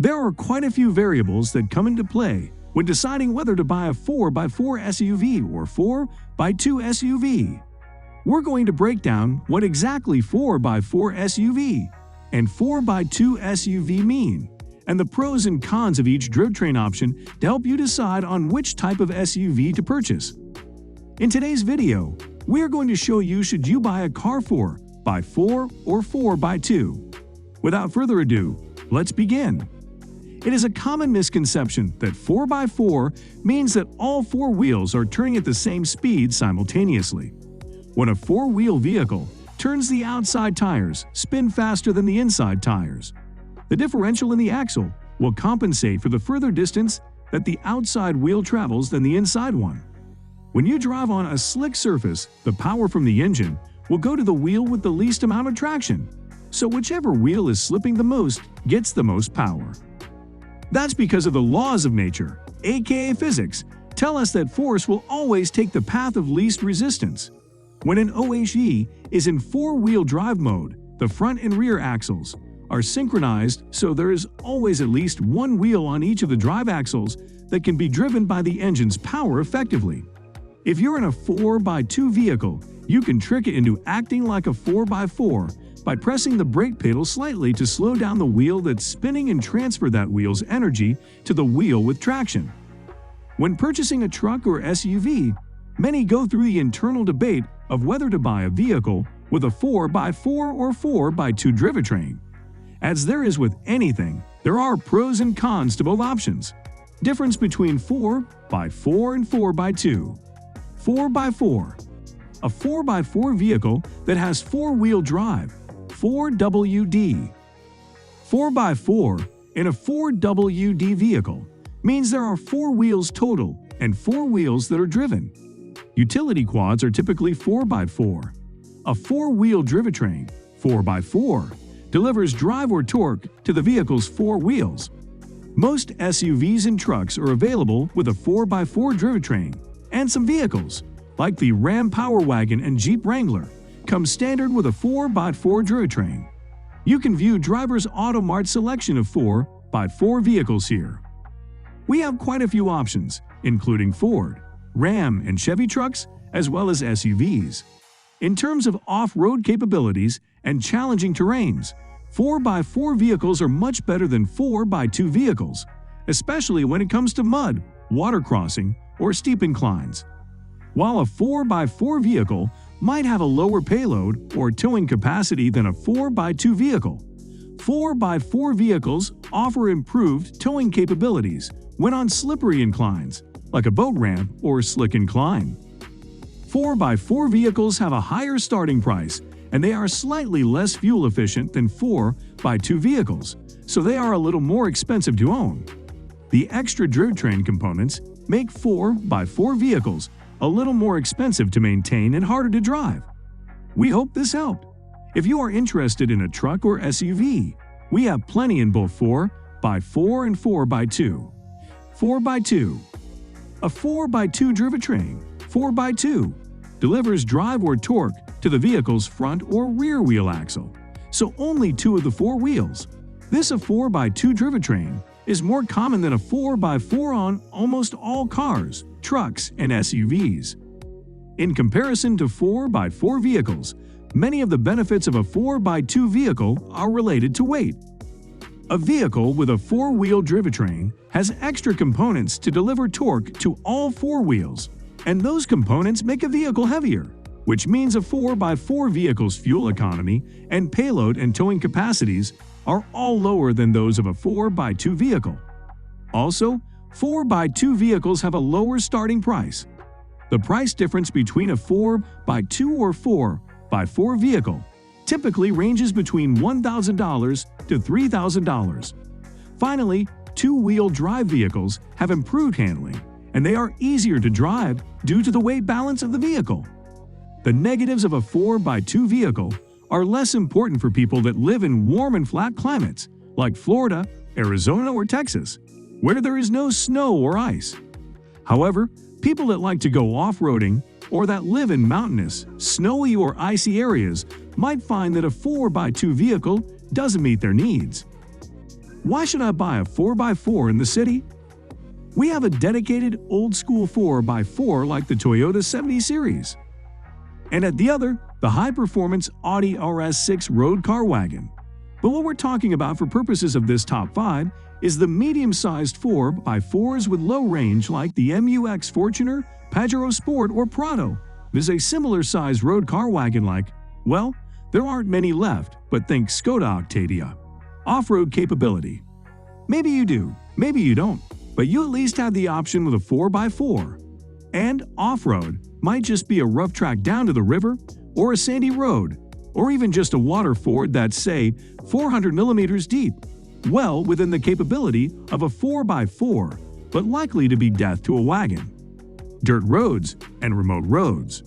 There are quite a few variables that come into play when deciding whether to buy a 4x4 SUV or 4x2 SUV. We're going to break down what exactly 4x4 SUV and 4x2 SUV mean, and the pros and cons of each drivetrain option to help you decide on which type of SUV to purchase. In today's video, we are going to show you should you buy a car 4x4 or 4x2. Without further ado, let's begin. It is a common misconception that 4x4 means that all four wheels are turning at the same speed simultaneously. When a four-wheel vehicle turns, the outside tires spin faster than the inside tires. The differential in the axle will compensate for the further distance that the outside wheel travels than the inside one. When you drive on a slick surface, the power from the engine will go to the wheel with the least amount of traction. So whichever wheel is slipping the most gets the most power. That's because of the laws of nature, aka physics, tell us that force will always take the path of least resistance. When an OHE is in four-wheel drive mode, the front and rear axles are synchronized, so there is always at least one wheel on each of the drive axles that can be driven by the engine's power effectively. If you're in a 4x2 vehicle, you can trick it into acting like a 4x4 by pressing the brake pedal slightly to slow down the wheel that's spinning and transfer that wheel's energy to the wheel with traction. When purchasing a truck or SUV, many go through the internal debate of whether to buy a vehicle with a 4x4 or 4x2 drivetrain. As there is with anything, there are pros and cons to both options. Difference between 4x4 and 4x2. 4x4. A 4x4 vehicle that has four-wheel drive, 4WD. 4x4 in a 4WD vehicle means there are four wheels total and four wheels that are driven. Utility quads are typically 4x4. A four-wheel drivetrain, 4x4, delivers drive or torque to the vehicle's four wheels. Most SUVs and trucks are available with a 4x4 drivetrain, and some vehicles, like the Ram Power Wagon and Jeep Wrangler, come standard with a 4x4 drivetrain. You can view Driver's Auto Mart selection of 4x4 vehicles here. We have quite a few options, including Ford, Ram, and Chevy trucks, as well as SUVs. In terms of off-road capabilities and challenging terrains, 4x4 vehicles are much better than 4x2 vehicles, especially when it comes to mud, water crossing, or steep inclines. While a 4x4 vehicle might have a lower payload or towing capacity than a 4x2 vehicle, 4x4 vehicles offer improved towing capabilities when on slippery inclines, like a boat ramp or slick incline. 4x4 vehicles have a higher starting price, and they are slightly less fuel efficient than 4x2 vehicles, so they are a little more expensive to own. The extra drivetrain components make 4x4 vehicles a little more expensive to maintain and harder to drive. We hope this helped. If you are interested in a truck or SUV, we have plenty in both 4x4 and 4x2. 4x2. A 4x2 drivetrain, 4x2, delivers drive or torque to the vehicle's front or rear wheel axle, so only two of the four wheels. This a 4x2 drivetrain is more common than a 4x4 on almost all cars, trucks, and SUVs. In comparison to 4x4 vehicles, many of the benefits of a 4x2 vehicle are related to weight. A vehicle with a four-wheel drivetrain has extra components to deliver torque to all four wheels, and those components make a vehicle heavier, which means a 4x4 vehicle's fuel economy and payload and towing capacities are all lower than those of a 4x2 vehicle. Also, 4x2 vehicles have a lower starting price. The price difference between a 4x2 or 4x4 vehicle typically ranges between $1,000 to $3,000. Finally, two-wheel drive vehicles have improved handling, and they are easier to drive due to the weight balance of the vehicle. The negatives of a 4x2 vehicle are less important for people that live in warm and flat climates, like Florida, Arizona, or Texas, where there is no snow or ice. However, people that like to go off-roading or that live in mountainous, snowy, or icy areas might find that a 4x2 vehicle doesn't meet their needs. Why should I buy a 4x4 in the city? We have a dedicated old-school 4x4 like the Toyota 70 series. And at the other, the high-performance Audi RS6 road car wagon. But what we're talking about for purposes of this top 5 is the medium-sized 4x4s with low range like the MUX Fortuner, Pajero Sport, or Prado. There's a similar-sized road car wagon like, well, there aren't many left, but think Skoda Octavia. Off-road capability. Maybe you do, maybe you don't, but you at least have the option with a 4x4. And off-road might just be a rough track down to the river, or a sandy road, or even just a water ford that's, say, 400 millimeters deep, well within the capability of a 4x4, but likely to be death to a wagon. Dirt roads and remote roads.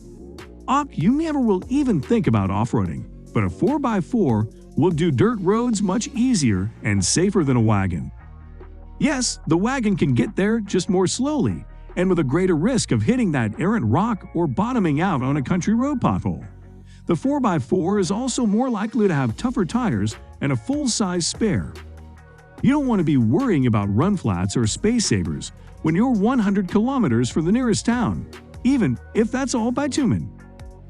You never will even think about off-roading, but a 4x4 will do dirt roads much easier and safer than a wagon. Yes, the wagon can get there just more slowly, and with a greater risk of hitting that errant rock or bottoming out on a country road pothole. The 4x4 is also more likely to have tougher tires and a full-size spare. You don't want to be worrying about run flats or space savers when you're 100 kilometers from the nearest town, even if that's all bitumen.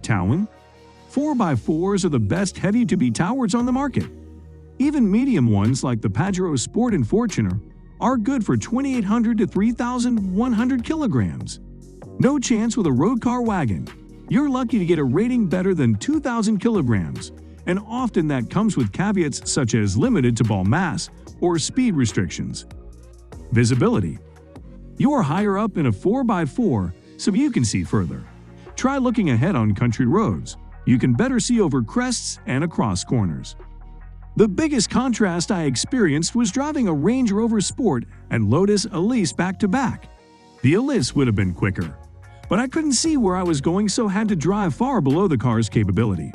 Towing? 4x4s are the best heavy-duty towers on the market. Even medium ones like the Pajero Sport and Fortuner are good for 2,800 to 3,100 kilograms. No chance with a road car wagon. You're lucky to get a rating better than 2,000 kilograms, and often that comes with caveats such as limited to ball mass or speed restrictions. Visibility. You are higher up in a 4x4, so you can see further. Try looking ahead on country roads. You can better see over crests and across corners. The biggest contrast I experienced was driving a Range Rover Sport and Lotus Elise back-to-back. The Elise would have been quicker, but I couldn't see where I was going, so had to drive far below the car's capability.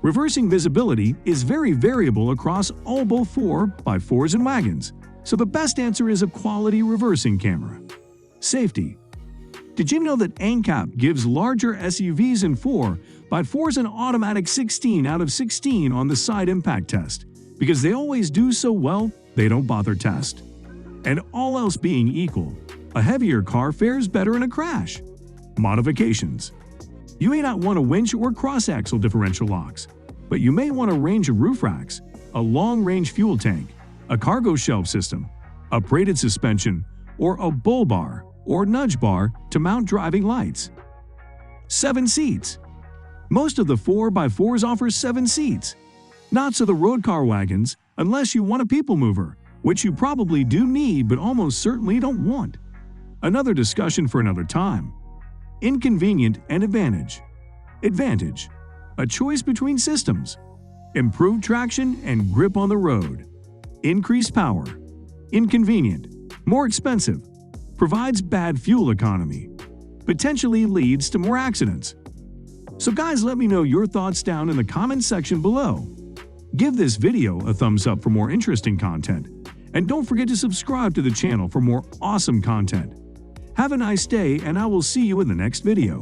Reversing visibility is very variable across both 4x4s and wagons, so the best answer is a quality reversing camera. Safety. Did you know that ANCAP gives larger SUVs and 4x4s an automatic 16 out of 16 on the side impact test? Because they always do so well, they don't bother test. And all else being equal, a heavier car fares better in a crash. Modifications. You may not want a winch or cross-axle differential locks, but you may want a range of roof racks, a long-range fuel tank, a cargo shelf system, a braided suspension, or a bull bar or nudge bar to mount driving lights. 7 seats. Most of the 4x4s offer 7 seats. Not so the road car wagons, unless you want a people mover, which you probably do need but almost certainly don't want. Another discussion for another time. Inconvenient and advantage. Advantage. A choice between systems. Improved traction and grip on the road. Increased power. Inconvenient. More expensive. Provides bad fuel economy. Potentially leads to more accidents. So guys, let me know your thoughts down in the comment section below. Give this video a thumbs up for more interesting content. And don't forget to subscribe to the channel for more awesome content. Have a nice day, and I will see you in the next video.